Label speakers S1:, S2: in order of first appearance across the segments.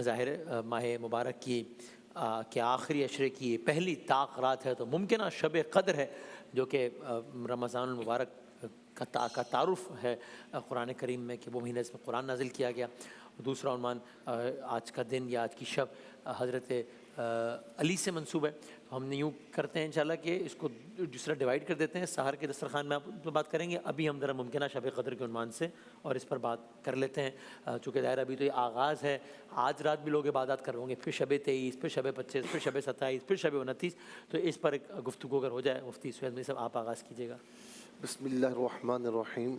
S1: ظاہر ہے ماہ مبارک کی کہ آخری عشرے کی پہلی طاق رات ہے، تو ممکنہ شب قدر ہے جو کہ رمضان المبارک کا تعارف ہے قرآن کریم میں کہ وہ مہینہ اس میں قرآن نازل کیا گیا۔ دوسرا عنوان آج کا دن یا آج کی شب حضرت علی سے منسوب ہے۔ ہم نے یوں کرتے ہیں انشاءاللہ کہ اس کو دوسرا ڈیوائیڈ کر دیتے ہیں، سحر کے دسترخوان میں آپ بات کریں گے، ابھی ہم ذرا ممکنہ شب قدر کے عنوان سے اور اس پر بات کر لیتے ہیں، چونکہ ظاہر ابھی تو یہ آغاز ہے، آج رات بھی لوگ عبادات کر رہے ہوں گے، پھر شب 23، پھر شب 25، پھر شب 27، پھر شب 29، تو اس پر ایک گفتگو اگر ہو جائے مفتی سہیل مدنی صاحب آپ آغاز کیجیے گا۔
S2: بسم اللہ الرحمن الرحیم،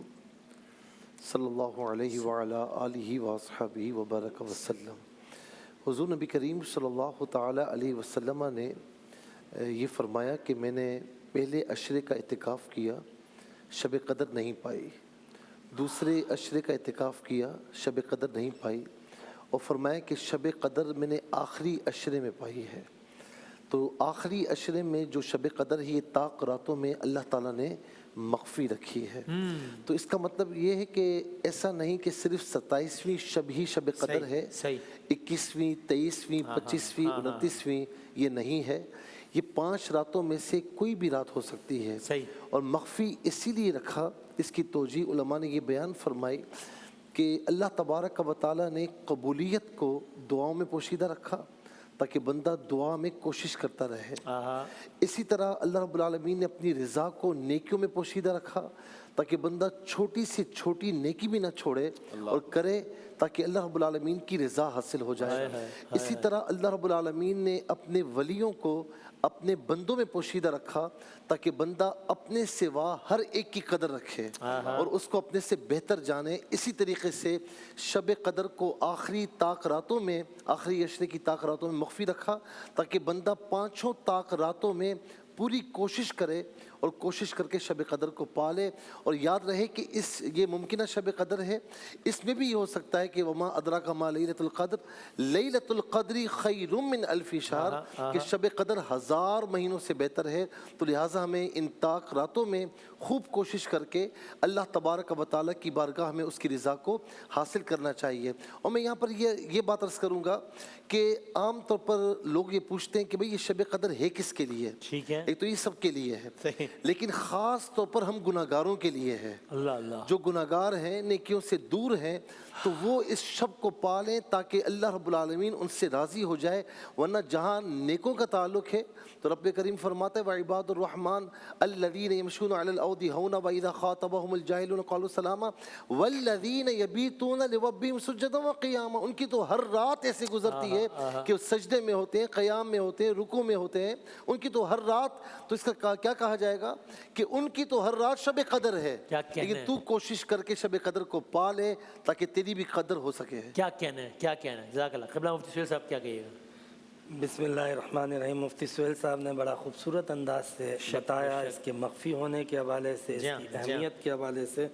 S2: صلی اللہ علیہ وعلی آلہ واصحابہ وبارک وسلم۔ حضور نبی کریم صلی اللہ تعالی علیہ وسلم نے یہ فرمایا کہ میں نے پہلے عشرے کا اعتکاف کیا، شب قدر نہیں پائی، دوسرے عشرے کا اعتکاف کیا، شب قدر نہیں پائی، اور فرمایا کہ شب قدر میں نے آخری عشرے میں پائی ہے۔ تو آخری عشرے میں جو شب قدر ہے یہ طاق راتوں میں اللہ تعالیٰ نے مخفی رکھی ہے۔ تو اس کا مطلب یہ ہے کہ ایسا نہیں کہ صرف 27ویں شب ہی شب قدر ہے، 21ویں، 23ویں، 25ویں، 29ویں یہ نہیں ہے، یہ 5 راتوں میں سے کوئی بھی رات ہو سکتی ہے۔ اور مخفی اسی لیے رکھا، اس کی توجیہ علماء نے یہ بیان فرمائی کہ اللہ تبارک و تعالیٰ نے قبولیت کو دعاؤں میں پوشیدہ رکھا تاکہ بندہ دعا میں کوشش کرتا رہے۔ اسی طرح اللہ رب العالمین نے اپنی رضا کو نیکیوں میں پوشیدہ رکھا تاکہ بندہ چھوٹی سے چھوٹی نیکی بھی نہ چھوڑے اور کرے تاکہ اللہ رب العالمین کی رضا حاصل ہو جائے۔ اسی طرح اللہ رب العالمین نے اپنے ولیوں کو اپنے بندوں میں پوشیدہ رکھا تاکہ بندہ اپنے سوا ہر ایک کی قدر رکھے اور اس کو اپنے سے بہتر جانے۔ اسی طریقے سے شب قدر کو آخری طاق راتوں میں، آخری عشرے کی طاق راتوں میں مخفی رکھا تاکہ بندہ 5 طاق راتوں میں پوری کوشش کرے اور کوشش کر کے شب قدر کو پالے، اور یاد رہے کہ یہ ممکنہ شب قدر ہے، اس میں بھی یہ ہو سکتا ہے کہ وما ادراک ما لیلۃ القدر، لیلۃ القدر خیر من الف شہر، کہ شب قدر 1000 مہینوں سے بہتر ہے۔ تو لہٰذا ہمیں ان طاق راتوں میں خوب کوشش کر کے اللہ تبارک و تعالیٰ کی بارگاہ میں اس کی رضا کو حاصل کرنا چاہیے۔ اور میں یہاں پر یہ بات عرض کروں گا کہ عام طور پر لوگ یہ پوچھتے ہیں کہ بھئی یہ شب قدر ہے کس کے لیے؟
S1: ٹھیک ہے،
S2: ایک تو یہ سب کے لیے ہے، لیکن خاص طور پر ہم گناہ گاروں کے لیے ہے۔ جو گناہ گار ہیں، نیکیوں سے دور ہیں، تو وہ اس شب کو پالیں تاکہ اللہ رب العالمین ان سے راضی ہو جائے، ورنہ جہاں نیکوں کا تعلق ہے تو رب کریم فرماتا ہے وعباد الرحمن الذین یمشون علی الارض ہونا واذا خاطبهم الجاہلون قالوا سلاما والذین یبیتون لربہم سجدا وقیاما، ان کی تو ہر رات ایسے گزرتی ہے کہ وہ سجدے میں ہوتے ہیں، قیام میں ہوتے ہیں، رکوع میں ہوتے ہیں، ان کی تو ہر رات، تو اس کا کیا کہا جائے گا کہ ان کی تو ہر رات شب قدر ہے، لیکن تو کوشش کر کے شب قدر کو پا لے تاکہ تیری بھی قدر ہو سکے۔
S1: کیا کہنا ہے، کیا کہنا ہے؟ جزاک اللہ۔ قبلہ مفتی سہیل صاحب کیا کہیے گا؟
S3: بسم اللہ الرحمن الرحیم۔ مفتی سہیل صاحب نے بڑا خوبصورت انداز سے بتایا اس کے مخفی ہونے کے حوالے سے، اس کی اہمیت کے حوالے سے،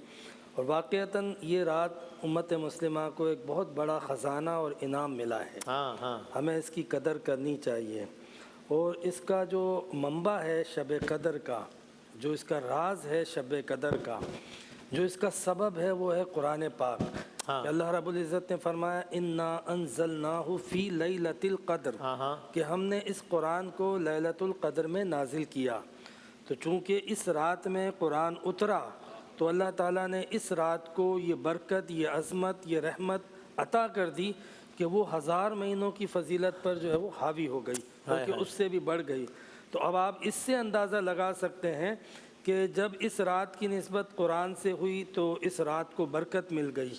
S3: اور واقعتاً یہ رات امت مسلمہ کو ایک بہت بڑا خزانہ اور انعام ملا ہے، ہمیں اس کی قدر کرنی چاہیے۔ اور اس کا جو منبع ہے شب قدر کا، جو اس کا راز ہے شب قدر کا، جو اس کا سبب ہے وہ ہے قرآن پاک۔ کہ اللہ رب العزت نے فرمایا انا انزلناہ فی لیلۃ القدر، کہ ہم نے اس قرآن کو لیلۃ القدر میں نازل کیا۔ تو چونکہ اس رات میں قرآن اترا تو اللہ تعالیٰ نے اس رات کو یہ برکت، یہ عظمت، یہ رحمت عطا کر دی کہ وہ 1000 مہینوں کی فضیلت پر جو ہے وہ حاوی ہو گئی، بلکہ اس سے بھی بڑھ گئی۔ تو اب آپ اس سے اندازہ لگا سکتے ہیں کہ جب اس رات کی نسبت قرآن سے ہوئی تو اس رات کو برکت مل گئی۔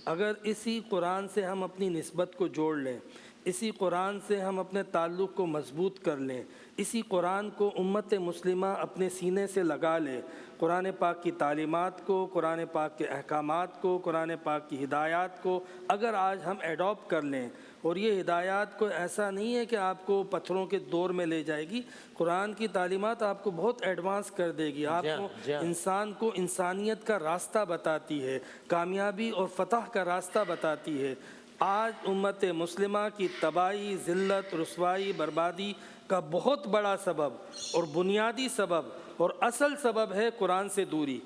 S3: اگر اسی قرآن سے ہم اپنی نسبت کو جوڑ لیں، اسی قرآن سے ہم اپنے تعلق کو مضبوط کر لیں، اسی قرآن کو امت مسلمہ اپنے سینے سے لگا لے، قرآن پاک کی تعلیمات کو، قرآن پاک کے احکامات کو، قرآن پاک کی ہدایات کو اگر آج ہم ایڈاپٹ کر لیں، اور یہ ہدایات کو ایسا نہیں ہے کہ آپ کو پتھروں کے دور میں لے جائے گی، قرآن کی تعلیمات آپ کو بہت ایڈوانس کر دے گی، آپ کو انسان کو انسانیت کا راستہ بتاتی ہے، کامیابی اور فتح کا راستہ بتاتی ہے۔ آج امت مسلمہ کی تباہی، ذلت، رسوائی، بربادی کا بہت بڑا سبب اور بنیادی سبب اور اصل سبب ہے قرآن سے دوری،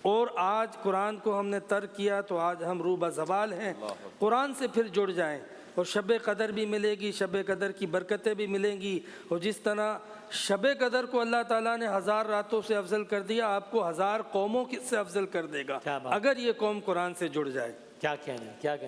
S3: اور آج قرآن کو ہم نے ترک کیا تو آج ہم روبہ زوال ہیں۔ قرآن سے پھر جڑ جائیں، اور شب قدر بھی ملے گی، شب قدر کی برکتیں بھی ملیں گی، اور جس طرح شب قدر کو اللہ تعالیٰ نے 1000 راتوں سے افضل کر دیا، آپ کو 1000 قوموں سے افضل کر دے گا
S1: کیا بات!
S3: اگر یہ قوم قرآن سے جڑ جائے۔
S1: کیا کہنا ہے، کیا کہنا ہے۔